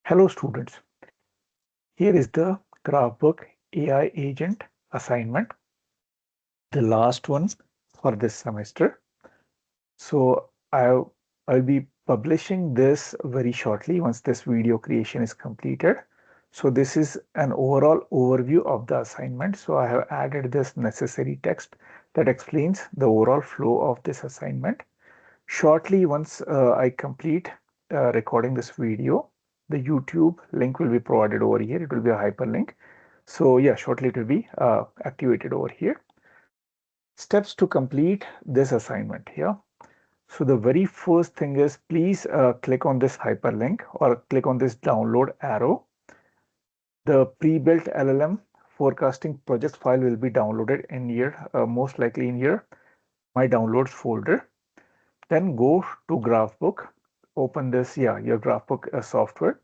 Hello students, here is the Graphbook AI agent assignment, the last one for this semester. So I'll be publishing this very shortly once this video creation is completed. So this is an overall overview of the assignment. So I have added this necessary text that explains the overall flow of this assignment. Shortly, once I complete recording this video, the YouTube link will be provided over here. It will be a hyperlink. So yeah, shortly it will be activated over here. Steps to complete this assignment here. So the very first thing is please click on this hyperlink or click on this download arrow. The pre-built LLM forecasting project file will be downloaded in your most likely in your My Downloads folder. Then go to Graphbook, open this, your Graphbook software.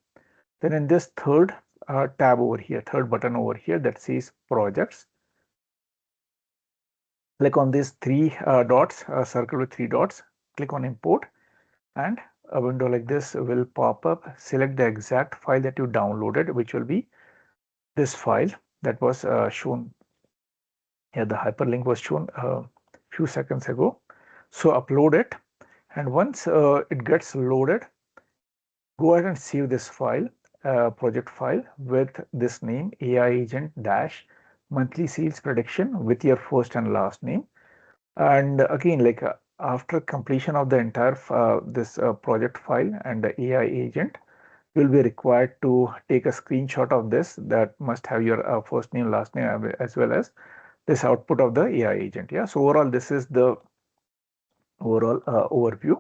Then in this third tab over here, third button over here that says projects, click on these three dots, circle with three dots, click on import, and a window like this will pop up. Select the exact file that you downloaded, which will be this file that was shown here. The hyperlink was shown a few seconds ago. So upload it, and once it gets loaded, go ahead and save this file, project file with this name AI agent dash monthly sales prediction with your first and last name. And again, like after completion of the entire this project file and the AI agent, you'll be required to take a screenshot of this that must have your first name, last name, as well as this output of the AI agent. Yeah. So overall, this is the overall overview.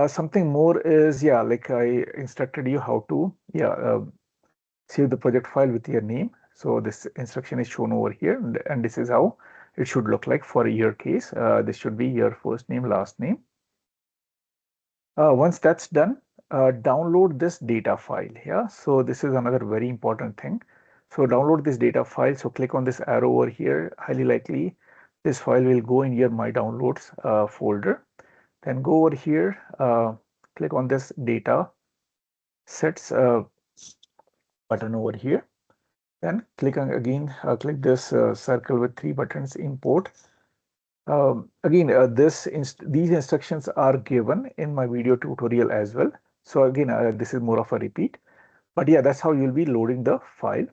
Something more is, like I instructed you how to, save the project file with your name. So this instruction is shown over here, and this is how it should look like for your case. This should be your first name, last name. Once that's done, download this data file. Yeah, so this is another very important thing. So download this data file. So click on this arrow over here. Highly likely this file will go in your My Downloads folder. Then go over here, click on this data sets button over here. Then click on again, click this circle with three buttons, import. Again, these instructions are given in my video tutorial as well. So again, this is more of a repeat, but yeah, that's how you'll be loading the file.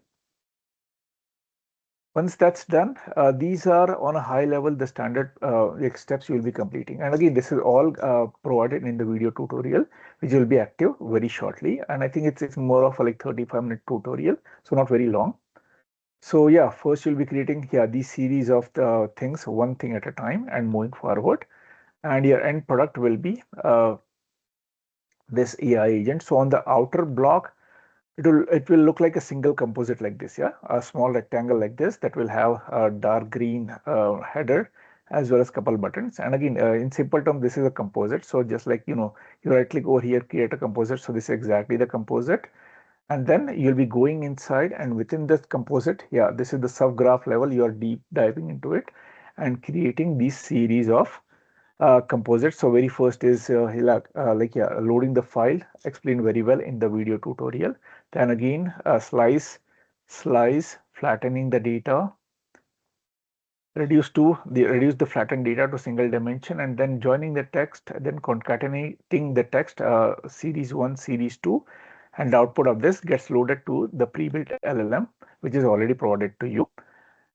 Once that's done, these are on a high level, the standard steps you will be completing. And again, this is all provided in the video tutorial, which will be active very shortly. And I think it's more of a like 35-minute tutorial, so not very long. So yeah, first you'll be creating these series of the things, one thing at a time and moving forward. And your end product will be this AI agent. So on the outer block, it will look like a single composite like this, a small rectangle like this that will have a dark green header as well as couple buttons. And again, in simple terms, this is a composite. So just like you right click over here, create a composite. So this is exactly the composite. And then you'll be going inside, and within this composite, this is the subgraph level. You are deep diving into it and creating these series of composites. So very first is loading the file, explained very well in the video tutorial. Then again, slice, flattening the data, reduce the flattened data to single dimension, and then joining the text, then concatenating the text, series 1, series 2, and the output of this gets loaded to the pre-built LLM, which is already provided to you.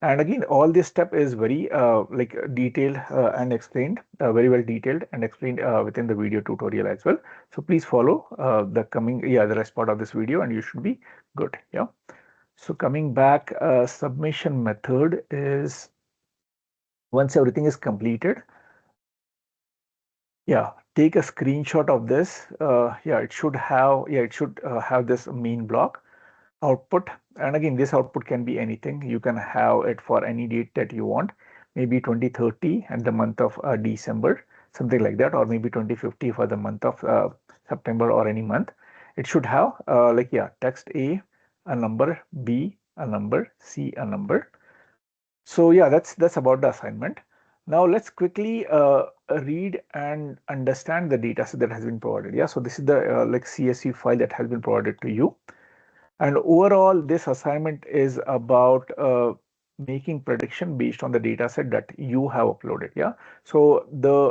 And again, all this step is very detailed and explained, very well detailed and explained within the video tutorial as well. So please follow the rest part of this video, and you should be good. Yeah. So coming back, submission method is once everything is completed, take a screenshot of this. It should have this main block output. And again, this output can be anything. You can have it for any date that you want, maybe 2030 and the month of December, something like that, or maybe 2050 for the month of September or any month. It should have text A, a number, B, a number, C, a number. So yeah, that's about the assignment. Now let's quickly read and understand the data set that has been provided. Yeah, so this is the like CSV file that has been provided to you. And overall, this assignment is about making prediction based on the data set that you have uploaded. Yeah. So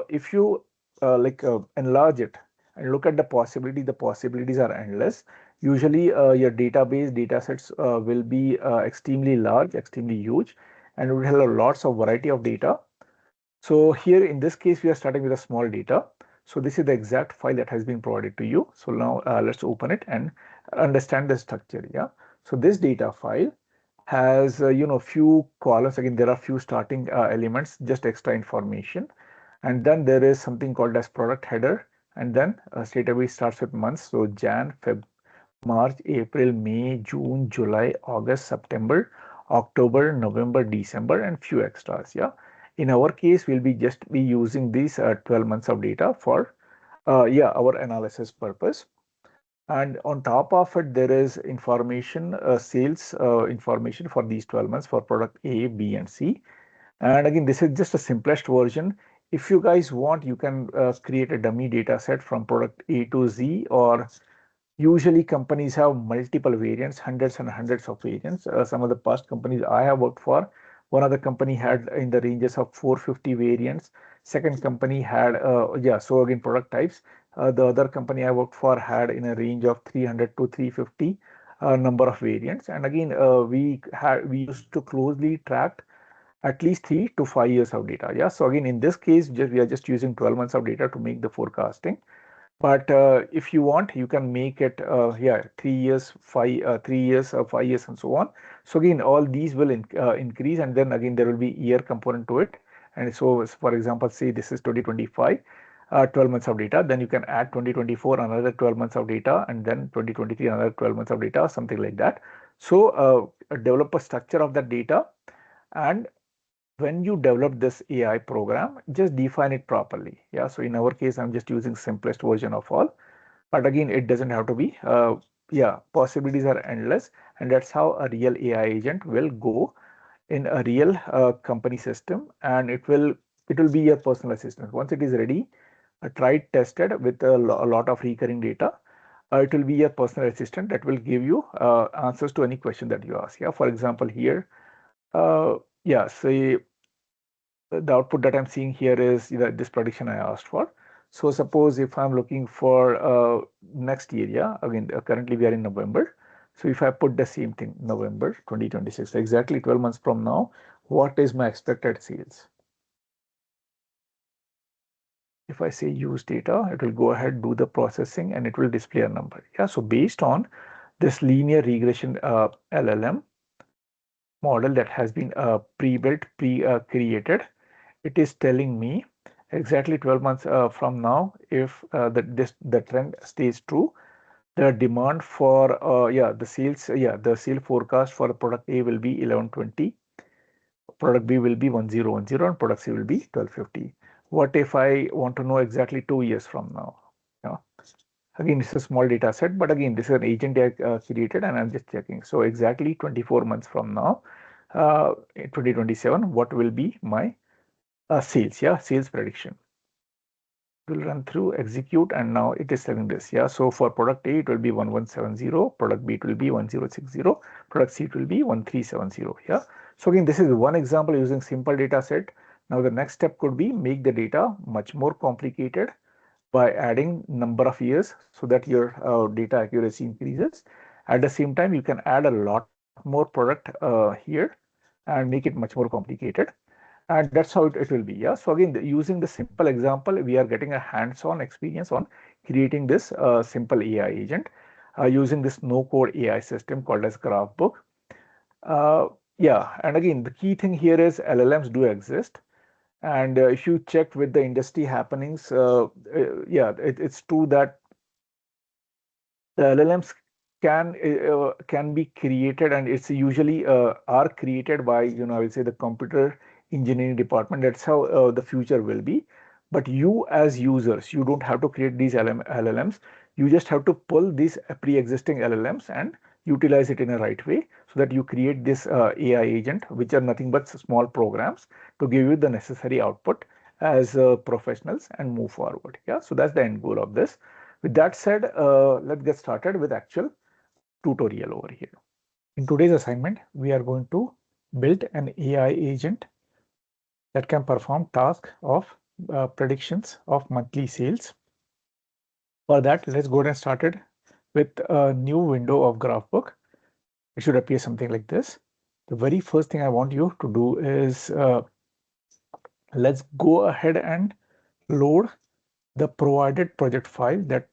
if you enlarge it and look at the possibilities are endless. Usually, your database data sets will be extremely large, extremely huge, and it will have lots of variety of data. So here in this case, we are starting with a small data. So this is the exact file that has been provided to you. So now let's open it and understand the structure. Yeah. So this data file has few columns. Again, there are few starting elements, just extra information, and then there is something called as product header, and then straight away starts with months. So Jan, Feb, March, April, May, June, July, August, September, October, November, December, and few extras. Yeah. In our case, we'll be just be using these 12 months of data for our analysis purpose. And on top of it, there is information, sales information for these 12 months for product A, B, and C. And again, this is just a simplest version. If you guys want, you can create a dummy data set from product A to Z, or usually companies have multiple variants, hundreds and hundreds of variants. Some of the past companies I have worked for, one of the company had in the ranges of 450 variants. Second company had, so again, product types. The other company I worked for had in a range of 300 to 350 number of variants. And again, we used to closely track at least 3 to 5 years of data. Yeah. So again, in this case, we are just using 12 months of data to make the forecasting. But if you want, you can make it 3 years, 3 years, 5 years, and so on. So again, all these will increase, and then again there will be year component to it. And so, for example, say this is 2025, 12 months of data. Then you can add 2024 another 12 months of data, and then 2023 another 12 months of data, something like that. So develop a structure of that data, and when you develop this AI program, just define it properly. Yeah. So in our case, I'm just using simplest version of all. But again, it doesn't have to be. Possibilities are endless, and that's how a real AI agent will go in a real company system, and it will be a personal assistant. Once it is ready, tried, tested with a lot of recurring data, it will be a personal assistant that will give you answers to any question that you ask. Yeah. For example, here, say the output that I'm seeing here is this prediction I asked for. So suppose if I'm looking for next year, yeah, again, currently we are in November. So if I put the same thing, November 2026, exactly 12 months from now, what is my expected sales? If I say use data, it will go ahead, do the processing, and it will display a number. Yeah, so based on this linear regression LLM model that has been pre-built, pre-created, it is telling me exactly 12 months from now, if the trend stays true, the demand for the sale forecast for product A will be 1120, product B will be 1010, and product C will be 1250. What if I want to know exactly 2 years from now? Yeah. Again, it's a small data set, but again, this is an agent I created, and I'm just checking. So exactly 24 months from now, in 2027, what will be my sales? Yeah, sales prediction. Will run through, execute, and now it is telling this. Yeah, so for product A, it will be 1170, product B, it will be 1060, product C, it will be 1370. Yeah, so again, this is one example using simple data set. Now the next step could be make the data much more complicated by adding number of years so that your data accuracy increases. At the same time, you can add a lot more product here and make it much more complicated. And that's how it will be. Yeah. So again, using the simple example, we are getting a hands-on experience on creating this simple AI agent using this no-code AI system called as Graphbook. And again, the key thing here is LLMs do exist. And if you check with the industry happenings, it's true that the LLMs can be created, and it's usually are created by I will say the computer engineering department. That's how the future will be. But you as users, you don't have to create these LLMs. You just have to pull these pre-existing LLMs and utilize it in a right way so that you create this AI agent, which are nothing but small programs to give you the necessary output as professionals and move forward. Yeah, so that's the end goal of this. With that said, let's get started with actual tutorial over here. In today's assignment, we are going to build an AI agent that can perform tasks of predictions of monthly sales. For that, let's go ahead and start it with a new window of Graphbook. It should appear something like this. The very first thing I want you to do is let's go ahead and load the provided project file that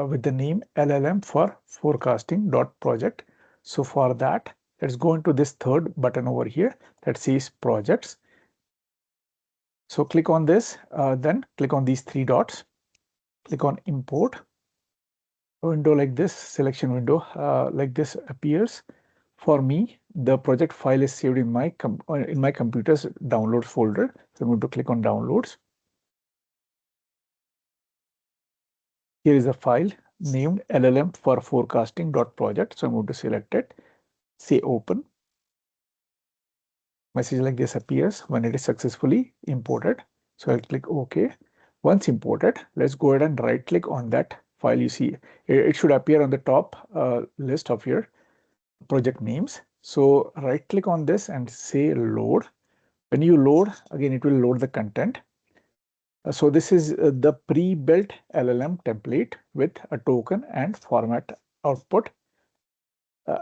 with the name LLM for forecasting.project. So for that, let's go into this third button over here that says projects. So click on this, then click on these three dots, click on import. A window like this, selection window like this appears. For me, the project file is saved in my computer's downloads folder. So I'm going to click on downloads. Here is a file named LLM for forecasting.project. So I'm going to select it, say open. Message like this appears when it is successfully imported. So I'll click OK. Once imported, let's go ahead and right click on that file. You see it should appear on the top list of your project names. So right click on this and say load. When you load, again, it will load the content. So this is the pre-built LLM template with a token and format output.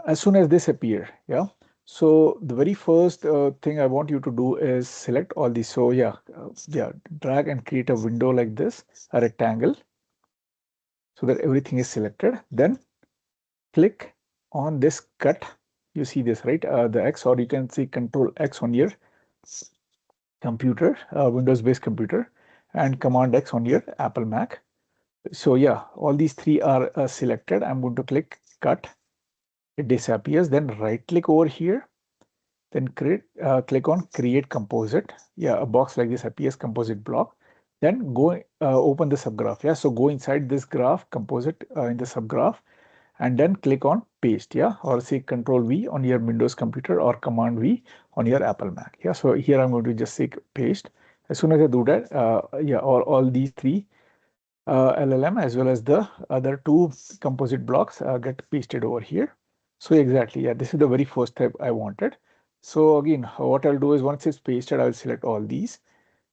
As soon as this appear, yeah. So the very first thing I want you to do is select all these. So yeah, drag and create a window like this, a rectangle, so that everything is selected. Then click on this cut. You see this, right? The X, or you can see Control X on your computer, Windows-based computer, and Command X on your Apple Mac. So yeah, all these three are selected. I'm going to click cut. It disappears. Then right click over here. Then click on create composite. Yeah, a box like this appears, composite block. Then go open the subgraph. Yeah, so go inside this graph, composite in the subgraph, and then click on paste. Yeah, or say Control V on your Windows computer or Command V on your Apple Mac. Yeah, so here I'm going to just say paste. As soon as I do that, yeah, all these three LLM as well as the other two composite blocks get pasted over here. So exactly, yeah, this is the very first step I wanted. So again, what I'll do is once it's pasted, I'll select all these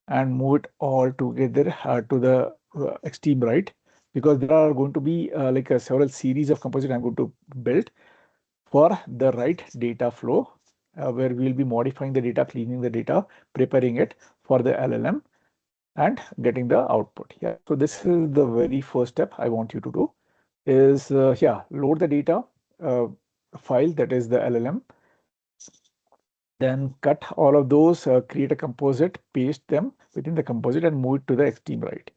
and move it all together to the extreme right, because there are going to be like several series of composite I'm going to build for the right data flow, where we'll be modifying the data, cleaning the data, preparing it for the LLM and getting the output. Yeah, so this is the very first step I want you to do is yeah, load the data file, that is the LLM, then cut all of those, create a composite, paste them within the composite and move it to the extreme right.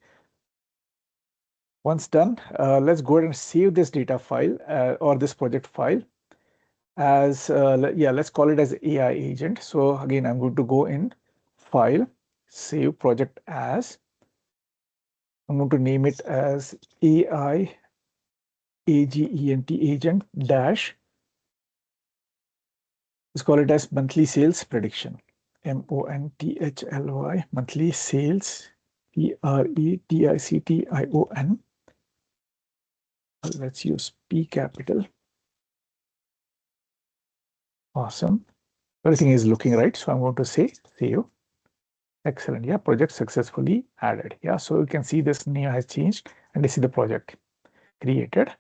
Once done, let's go ahead and save this data file or this project file as yeah, let's call it as AI agent. So again, I'm going to go in file, save project as. I'm going to name it as AI agent agent dash. Let's call it as monthly sales prediction. MONTHLY, monthly sales, PREDICTION. Let's use P capital. Awesome. Everything is looking right. So I'm going to say save. Excellent. Yeah, project successfully added. Yeah, so you can see this name has changed and this is the project created.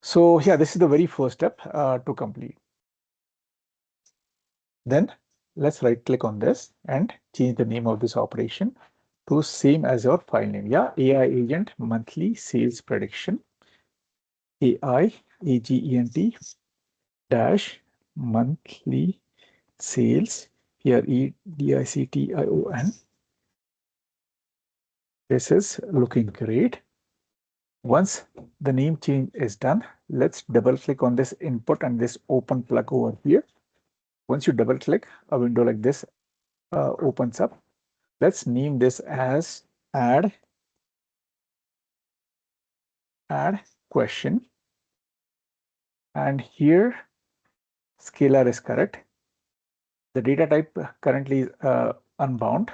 So yeah, this is the very first step to complete. Then let's right click on this and change the name of this operation to same as your file name. Yeah, AI agent monthly sales prediction. AI agent dash monthly sales, PREDICTION. This is looking great. Once the name change is done, let's double click on this input and this open plug over here. Once you double click, a window like this opens up. Let's name this as add question And here scalar is correct. The data type currently is unbound.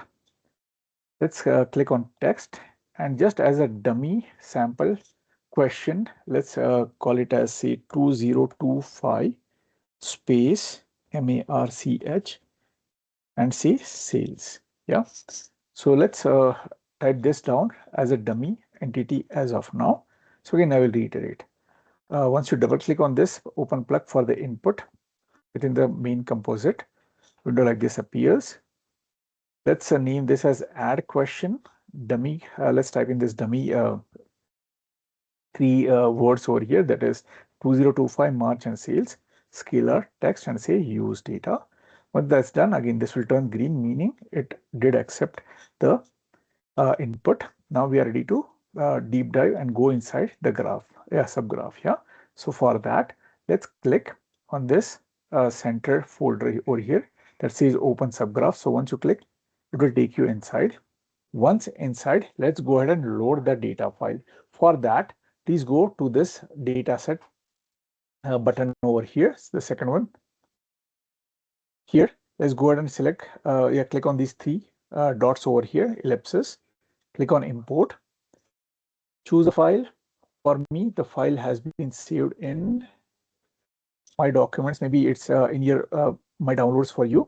Let's click on text, and just as a dummy sample question, let's call it as say 2025 space MARCH and say sales. Yeah. So let's type this down as a dummy entity as of now. So again, I will reiterate. Once you double click on this, open plug for the input within the main composite, window like this appears. Let's name this as add question dummy. Let's type in this dummy three words over here, that is 2025 March and sales, scalar, text, and say use data. Once that's done, again this will turn green, meaning it did accept the input. Now we are ready to deep dive and go inside the graph, subgraph. Yeah. So for that, let's click on this center folder over here that says open subgraph. So once you click, it will take you inside. Once inside, let's go ahead and load the data file. For that, please go to this dataset button over here, the second one. Here, let's go ahead and select, click on these three dots over here, ellipses. Click on import. Choose a file. For me, the file has been saved in my documents. Maybe it's in your my downloads for you.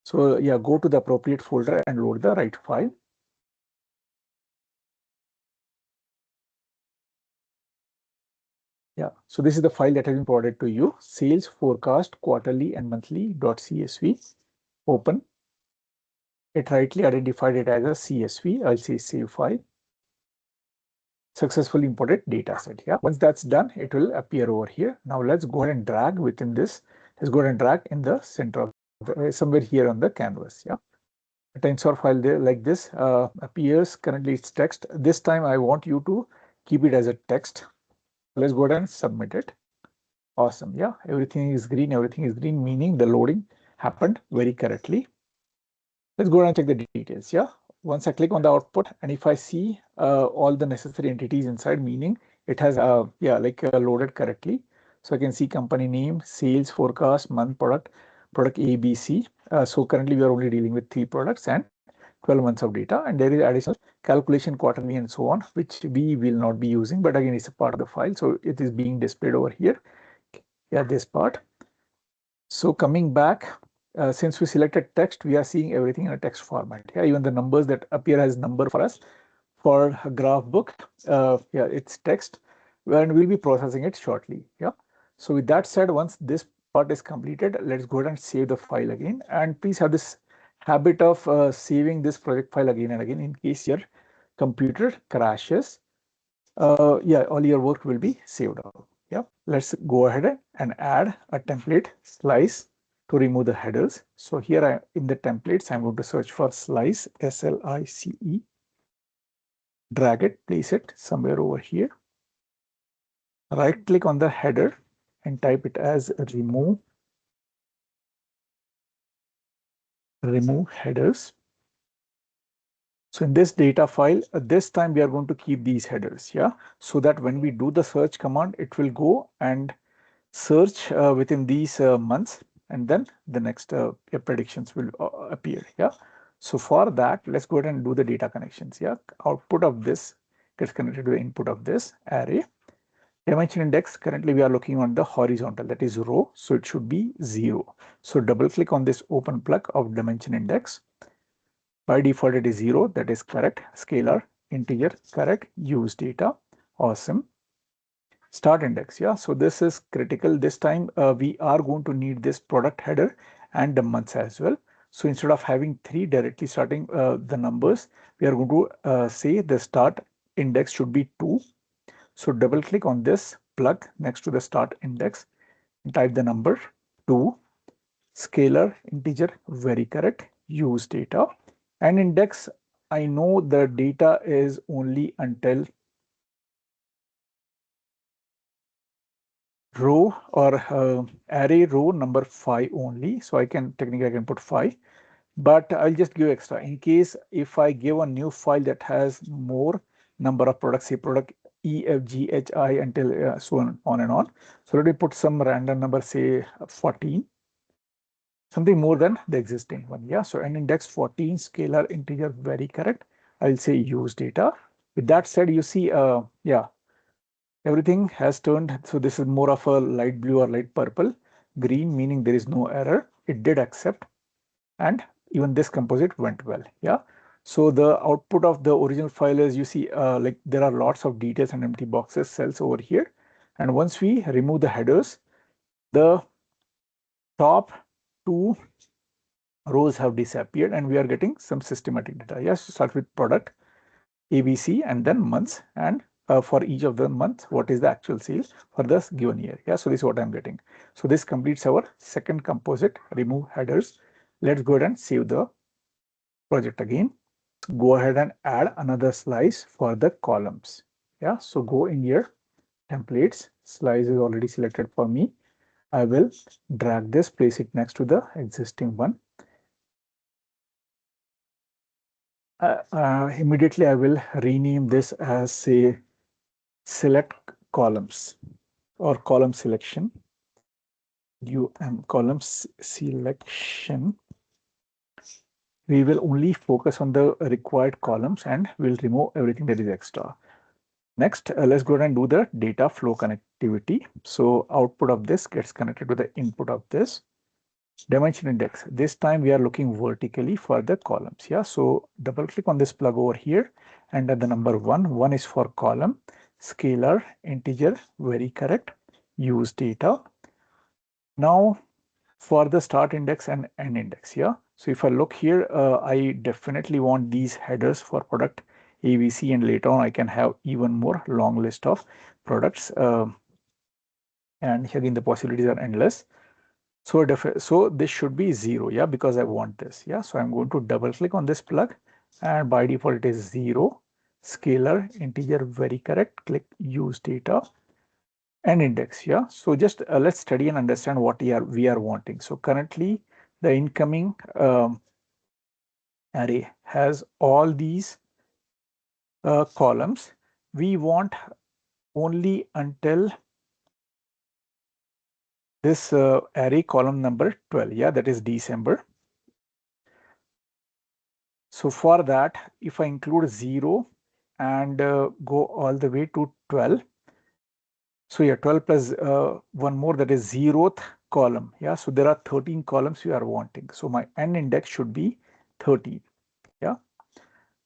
So yeah, go to the appropriate folder and load the right file. Yeah, so this is the file that has been provided to you, sales forecast quarterly and monthly.csv. Open. It rightly identified it as a CSV. I'll say save file. Successfully imported data set. Yeah, once that's done, it will appear over here. Now let's go ahead and drag within this. Let's go ahead and drag in the center of the, somewhere here on the canvas. Yeah, a tensor file there like this appears. Currently it's text. This time I want you to keep it as a text. Let's go ahead and submit it. Awesome. Yeah, everything is green. Everything is green, meaning the loading happened very correctly. Let's go ahead and check the details. Yeah, once I click on the output, and if I see all the necessary entities inside, meaning it has loaded correctly. So I can see company name, sales forecast, month, product A, B, C. So currently we are only dealing with 3 products and 12 months of data, and there is additional calculation quarterly and so on, which we will not be using, but again it's a part of the file, so it is being displayed over here. Yeah, this part. So coming back, since we selected text, we are seeing everything in a text format. Yeah, even the numbers that appear as number for us for Graphbook, it's text, and we'll be processing it shortly. Yeah. So with that said, once this part is completed, let's go ahead and save the file again. And please have this habit of saving this project file again and again in case your computer crashes. All your work will be saved out. Yeah, let's go ahead and add a template slice to remove the headers. So here in the templates, I'm going to search for slice, SLICE, drag it, place it somewhere over here. Right click on the header and type it as remove headers. So in this data file, this time we are going to keep these headers, yeah, so that when we do the search command, it will go and search within these months, and then the next predictions will appear. Yeah. So for that, let's go ahead and do the data connections. Yeah. Output of this gets connected to the input of this array. Dimension index, currently we are looking on the horizontal, that is row, so it should be 0. So double click on this open plug of dimension index. By default it is 0, that is correct. Scalar, integer, correct. Use data, awesome. Start index, yeah, so this is critical. This time we are going to need this product header and the months as well. So instead of having 3 directly starting the numbers, we are going to say the start index should be 2. So double click on this plug next to the start index and type the number 2. Scalar, integer, very correct. Use data. And index, I know the data is only until row or array row number 5 only. So I can put 5, but I'll just give extra in case if I give a new file that has more number of products, say product E, F, G, H, I until so on and on. So let me put some random number, say 14, something more than the existing one. Yeah, so an index 14, scalar, integer, very correct. I'll say use data. With that said, you see, yeah, everything has turned. So this is more of a light blue or light purple. Green meaning there is no error. It did accept, and even this composite went well. Yeah. So the output of the original file is, you see, like there are lots of details and empty boxes, cells over here. And once we remove the headers, the top two rows have disappeared and we are getting some systematic data. Yes, start with product ABC and then months, and for each of the months, what is the actual sales for this given year. Yeah, so this is what I'm getting. So this completes our second composite, remove headers. Let's go ahead and save the project again. Go ahead and add another slice for the columns. Yeah, so go in here, templates, slice is already selected for me. I will drag this, place it next to the existing one. Immediately I will rename this as, say, select columns or column selection. Columns selection. We will only focus on the required columns and we'll remove everything that is extra. Next, let's go ahead and do the data flow connectivity. So output of this gets connected to the input of this. Dimension index. This time we are looking vertically for the columns. Yeah, so double click on this plug over here and at the number 1 is for column, scalar, integer, very correct, use data. Now for the start index and end index. Yeah, so if I look here, I definitely want these headers for product ABC, and later on I can have even more long list of products. And again, the possibilities are endless. So this should be 0, yeah, because I want this. Yeah, so I'm going to double click on this plug and by default it is 0, scalar, integer, very correct, click use data and index. Yeah, so just let's study and understand what we are wanting. So currently the incoming array has all these columns. We want only until this array column number 12. Yeah, that is December. So for that, if I include 0 and go all the way to 12, so yeah, 12 plus one more, that is 0th column. Yeah, so there are 13 columns we are wanting. So my end index should be 13. Yeah,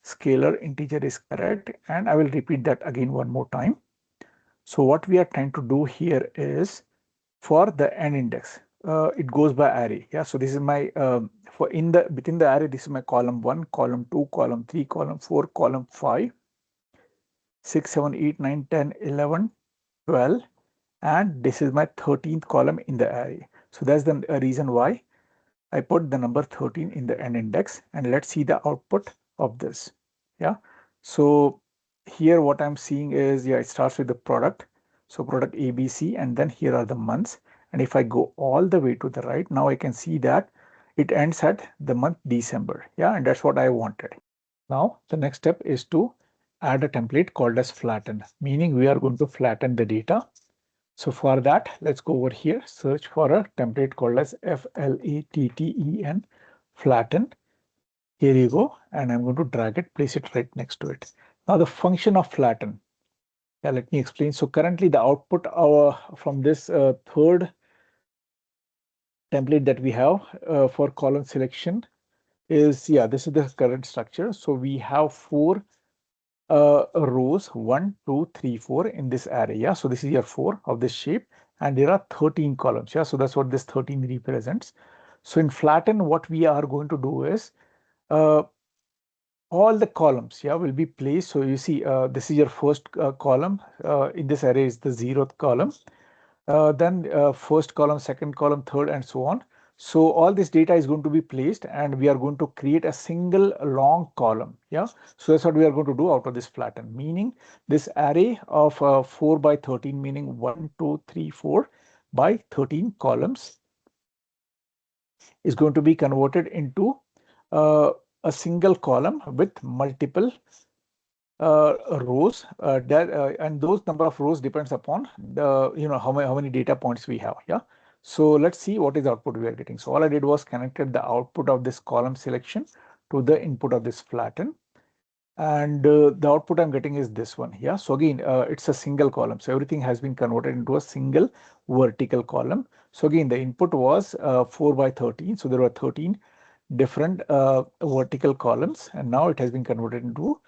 scalar integer is correct, and I will repeat that again one more time. So what we are trying to do here is, for the end index, it goes by array. Yeah, so this is my within the array, this is my column 1, column 2, column 3, column 4, column 5, 6, 7, 8, 9, 10, 11, 12, and this is my 13th column in the array. So that's the reason why I put the number 13 in the end index, and let's see the output of this. Yeah, so here what I'm seeing is, yeah, it starts with the product. So product ABC, and then here are the months. And if I go all the way to the right, now I can see that it ends at the month December. Yeah, and that's what I wanted. Now the next step is to add a template called as flatten, meaning we are going to flatten the data. So for that, let's go over here, search for a template called as FLATTEN, flatten. Here you go, and I'm going to drag it, place it right next to it. Now the function of flatten. Yeah, let me explain. So currently the output from this third template that we have for column selection is, yeah, this is the current structure. So we have 4 rows, 1, 2, 3, 4 in this array. Yeah, so this is your 4 of this shape, and there are 13 columns. Yeah, so that's what this 13 represents. So in flatten, what we are going to do is all the columns, yeah, will be placed. So you see, this is your first column in this array is the 0th column. Then first column, second column, third, and so on. So all this data is going to be placed, and we are going to create a single long column. Yeah, so that's what we are going to do out of this flatten, meaning this array of 4 by 13, meaning 1, 2, 3, 4 by 13 columns is going to be converted into a single column with multiple rows and those number of rows depends upon the how many data points we have. Yeah. So let's see what is the output we are getting. So all I did was connected the output of this column selection to the input of this flatten, and the output I'm getting is this one. Yeah. So again, it's a single column. So everything has been converted into a single vertical column. So again, the input was 4 by 13. So there were 13 different vertical columns, and now it has been converted into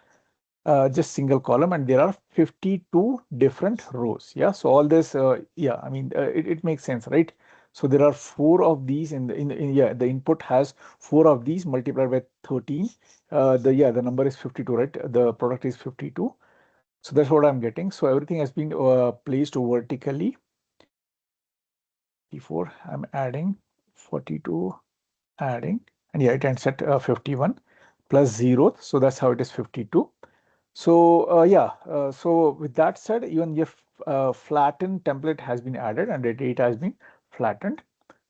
just single column, and there are 52 different rows. Yeah. So all this, yeah, I mean, it makes sense, right? So there are 4 of these yeah, the input has 4 of these multiplied by 13. The number is 52, right? The product is 52. So that's what I'm getting. So everything has been placed vertically. 54, I'm adding 42, adding, and yeah, it ends at 51 plus 0. So that's how it is 52. So yeah, so with that said, even your flattened template has been added and the data has been flattened.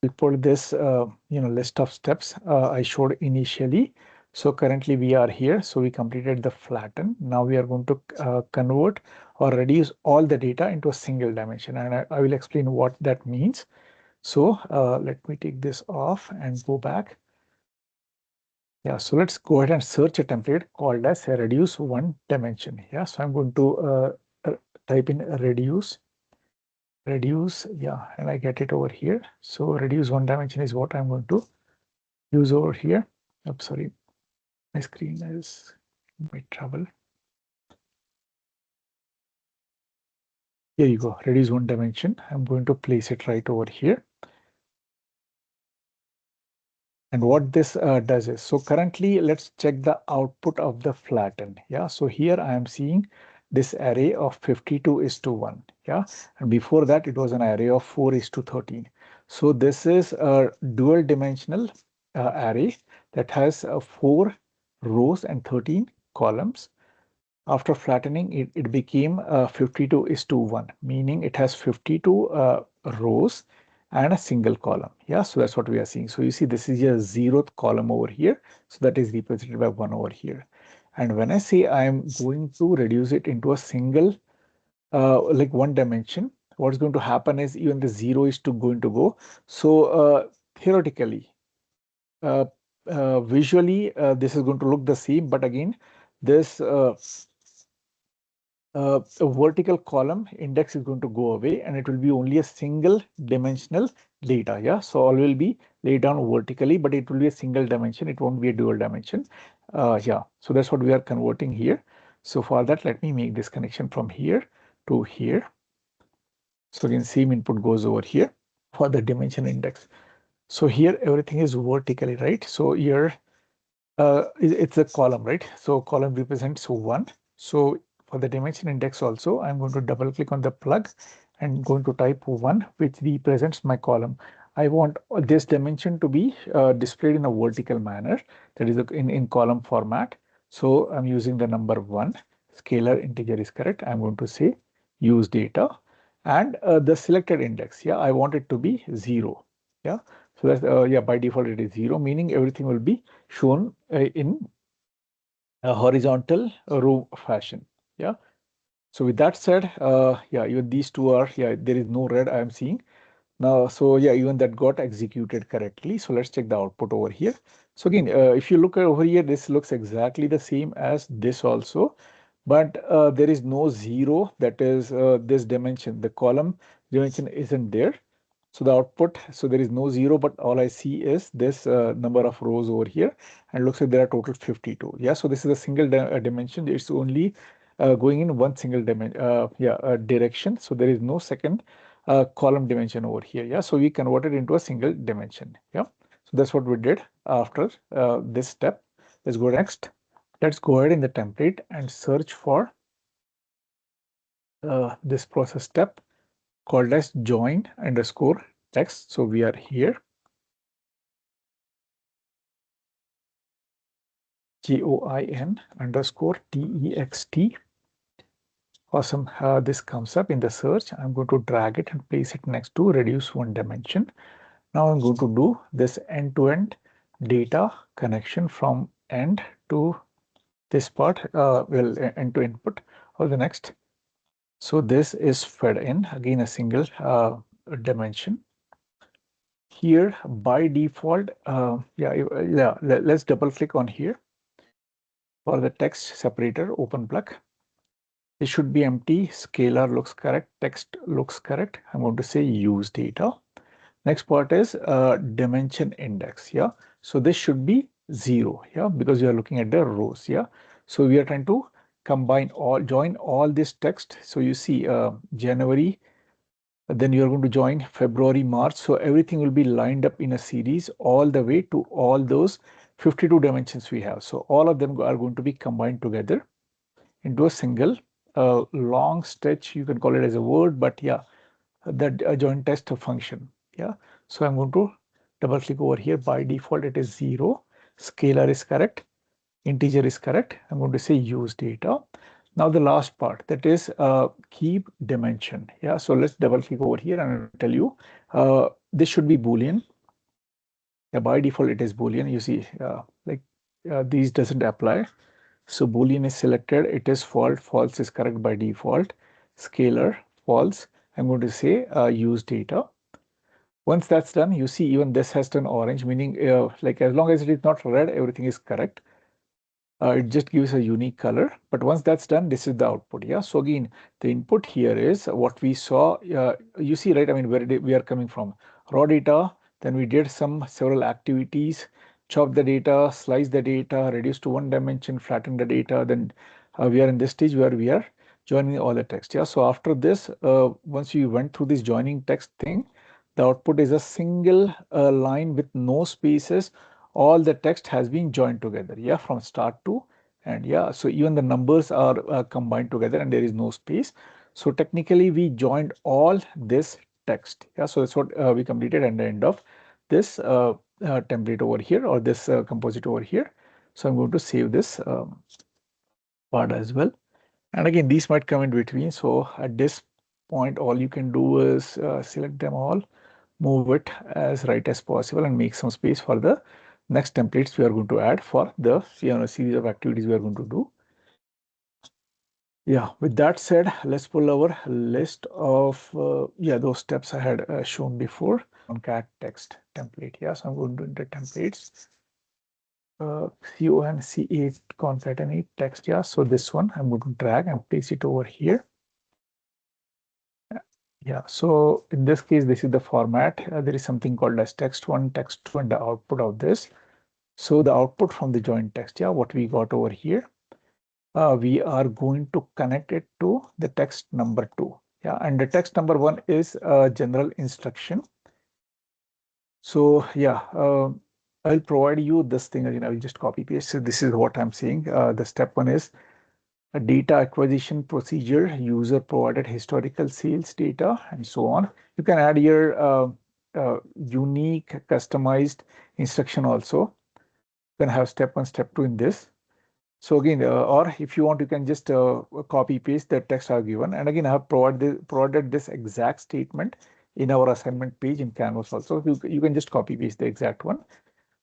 We'll put this list of steps I showed initially. So currently we are here. So we completed the flatten. Now we are going to convert or reduce all the data into a single dimension, and I will explain what that means. So let me take this off and go back. Yeah, so let's go ahead and search a template called as reduce one dimension. Yeah, so I'm going to type in reduce, yeah, and I get it over here. So reduce one dimension is what I'm going to use over here. I'm sorry, my screen is in my trouble. Here you go, reduce one dimension. I'm going to place it right over here. And what this does is, so currently let's check the output of the flatten. Yeah, so here I am seeing this array of 52:1. Yeah, and before that it was an array of 4:13. So this is a dual dimensional array that has 4 rows and 13 columns. After flattening, it became 52:1, meaning it has 52 rows and a single column. Yeah, so that's what we are seeing. So you see, this is a 0th column over here. So that is represented by 1 over here. And when I say I'm going to reduce it into a single, like one dimension, what's going to happen is even the 0 is going to go. So theoretically, uh, visually, this is going to look the same, but again, this a vertical column index is going to go away, and it will be only a single dimensional data. Yeah, so all will be laid down vertically, but it will be a single dimension. It won't be a dual dimension. Yeah, so that's what we are converting here. So for that, let me make this connection from here to here. So again, same input goes over here for the dimension index. So here everything is vertically, right? So here it's a column, right? So column represents 1. So for the dimension index also, I'm going to double click on the plug and going to type 1, which represents my column. I want this dimension to be displayed in a vertical manner, that is in column format. So I'm using the number 1. Scalar integer is correct. I'm going to say use data, and the selected index. Yeah, I want it to be 0. Yeah. So that's yeah, by default it is 0, meaning everything will be shown in a horizontal row fashion. Yeah. So with that said, yeah, even these two are, yeah, there is no red I am seeing. Now, so yeah, even that got executed correctly. So let's check the output over here. So again, if you look over here, this looks exactly the same as this also, but there is no 0, that is this dimension. The column dimension isn't there. So the output, so there is no 0, but all I see is this number of rows over here, and looks like there are total 52. Yeah, so this is a single dimension. It's only going in one single dimension, direction. So there is no second column dimension over here. Yeah, so we converted into a single dimension. Yeah, so that's what we did after this step. Let's go next. Let's go ahead in the template and search for this process step called as join underscore text. So we are here. join underscore text. Awesome. This comes up in the search. I'm going to drag it and place it next to reduce one dimension. Now I'm going to do this end-to-end data connection from end to this part will into input or the next. So this is fed in, again a single dimension. Here by default, let's double click on here for the text separator, open plug. It should be empty, scalar looks correct, text looks correct. I'm going to say use data. Next part is dimension index. Yeah, so this should be 0. Yeah, because we are looking at the rows. Yeah, so we are trying to combine all, join all this text. So you see January, then you are going to join February, March. So everything will be lined up in a series all the way to all those 52 dimensions we have. So all of them are going to be combined together into a single long stretch. You can call it as a word, but yeah, that joint test function. Yeah, so I'm going to double click over here. By default it is 0, scalar is correct, integer is correct. I'm going to say use data. Now the last part, that is keep dimension. Yeah, so let's double click over here and I'll tell you this should be Boolean. Yeah, by default it is Boolean. You see these doesn't apply. So Boolean is selected, it is false, false is correct by default, scalar, false. I'm going to say use data. Once that's done, you see even this has turned orange, meaning like as long as it is not red, everything is correct. It just gives a unique color. But once that's done, this is the output. Yeah. So again, the input here is what we saw. You see, right? I mean, where we are coming from raw data. Then we did several activities, chop the data, slice the data, reduce to one dimension, flatten the data. Then we are in this stage where we are joining all the text. Yeah. So after this, once you went through this joining text thing, the output is a single line with no spaces. All the text has been joined together. Yeah, from start to end. Yeah, so even the numbers are combined together and there is no space. So technically we joined all this text. Yeah, so that's what we completed at the end of this template over here, or this composite over here. So I'm going to save this part as well. And again, these might come in between. So at this point, all you can do is select them all, move it as right as possible, and make some space for the next templates we are going to add for the series of activities we are going to do. Yeah, with that said, let's pull our list of those steps I had shown before. Concat text template. Yeah, so I'm going to enter templates. concat concatenate text. Yeah, so this one I'm going to drag and place it over here. Yeah, so in this case, this is the format. There is something called as text1, text2, and the output of this. So the output from the joint text, yeah, what we got over here, we are going to connect it to the text number 2. Yeah, and the text number 1 is a general instruction. So yeah, I'll provide you this thing again. I will just copy paste. So this is what I'm saying. The step 1 is a data acquisition procedure, user provided historical sales data, and so on. You can add your unique customized instruction also. You can have step 1, step 2 in this. So again, or if you want, you can just copy paste the text I've given. And again, I have provided this exact statement in our assignment page in Canvas also. You can just copy paste the exact one.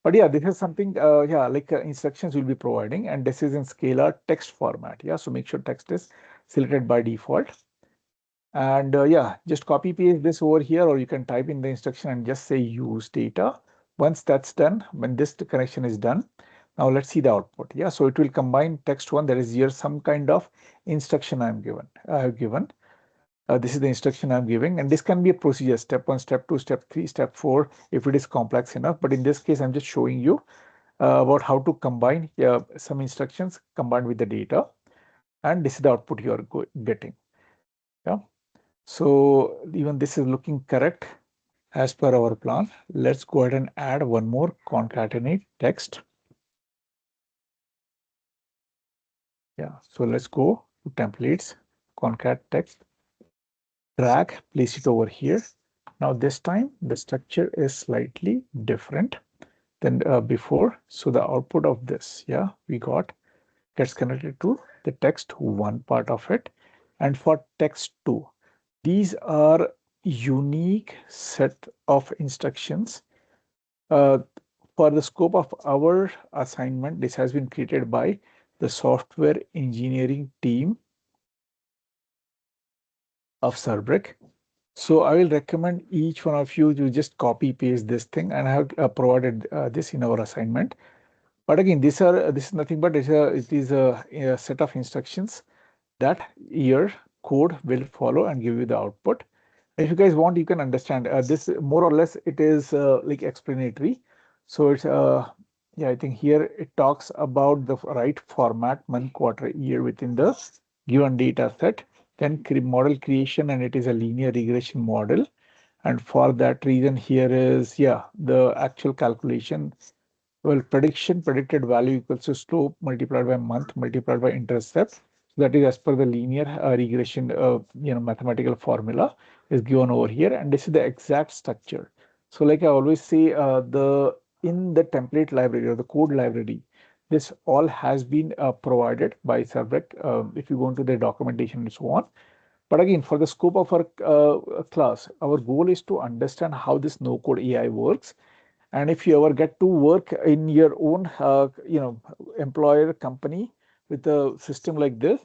But yeah, this is something, instructions we'll be providing, and this is in scalar text format. Yeah, so make sure text is selected by default. And just copy paste this over here, or you can type in the instruction and just say use data. Once that's done, when this connection is done, now let's see the output. Yeah, so it will combine text 1. That is here some kind of instruction I have given. This is the instruction I'm giving, and this can be a procedure, step 1, step 2, step 3, step 4, if it is complex enough. But in this case, I'm just showing you about how to combine some instructions combined with the data. And this is the output you are getting. Yeah. So even this is looking correct as per our plan. Let's go ahead and add one more concatenate text. Yeah, so let's go to templates, concat text, drag, place it over here. Now this time the structure is slightly different than before. So the output of this, we gets connected to the text 1 part of it. And for text 2, these are unique set of instructions. For the scope of our assignment, this has been created by the software engineering team of Cerbrec. So I will recommend each one of you to just copy paste this thing, and I have provided this in our assignment. But again, this is nothing but it is a set of instructions that your code will follow and give you the output. If you guys want, you can understand this more or less. It is like explanatory. So it's yeah, I think here it talks about the right format, month, quarter, year within the given data set. Then model creation, and it is a linear regression model. And for that reason, here is yeah the actual calculation. Well, predicted value equals to slope multiplied by month multiplied by intercept. So that is as per the linear regression, mathematical formula is given over here, and this is the exact structure. So, like I always say, the in the template library or the code library, this all has been provided by Cerbrec. If you go into the documentation and so on. But again, for the scope of our class, our goal is to understand how this no-code AI works. And if you ever get to work in your own, employer company with a system like this,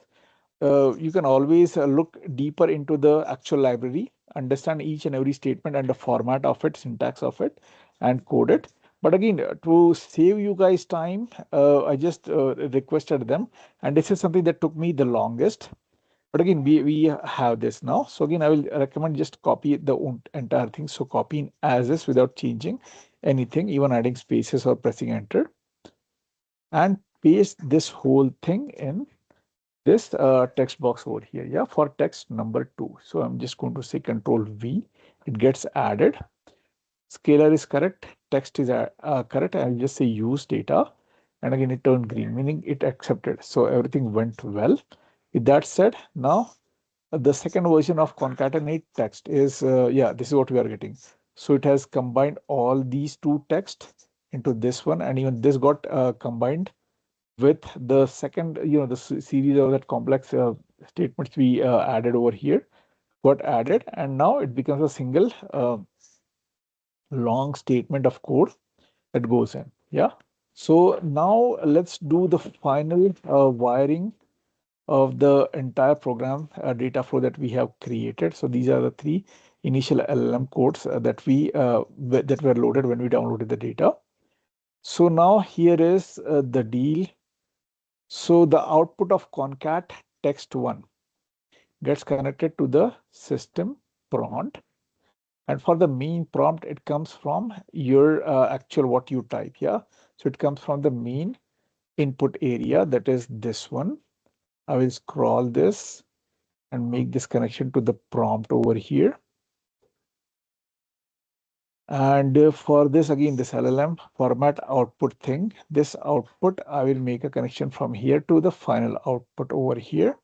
you can always look deeper into the actual library, understand each and every statement and the format of it, syntax of it, and code it. But again, to save you guys time, I just requested them, and this is something that took me the longest. But again, we have this now. So again, I will recommend just copy the entire thing. So copy in as is without changing anything, even adding spaces or pressing enter, and paste this whole thing in this text box over here. Yeah, for text number 2. So I'm just going to say Control V. It gets added. Scalar is correct. Text is correct. I'll just say use data. And again, it turned green, meaning it accepted. So everything went well. With that said, now the second version of concatenate text is, yeah, this is what we are getting. So it has combined all these two texts into this one, and even this got combined with the second, the series of that complex statements we added over here got added, and now it becomes a single long statement of code that goes in. Yeah. So now let's do the final wiring of the entire program data flow that we have created. So these are the three initial LLM codes that were loaded when we downloaded the data. So now here is the deal. So the output of concat text1 gets connected to the system prompt. And for the main prompt, it comes from your actual what you type. Yeah. So it comes from the main input area, that is this one. I will scroll this and make this connection to the prompt over here. And for this, again, this LLM format output thing, this output, I will make a connection from here to the final output over here.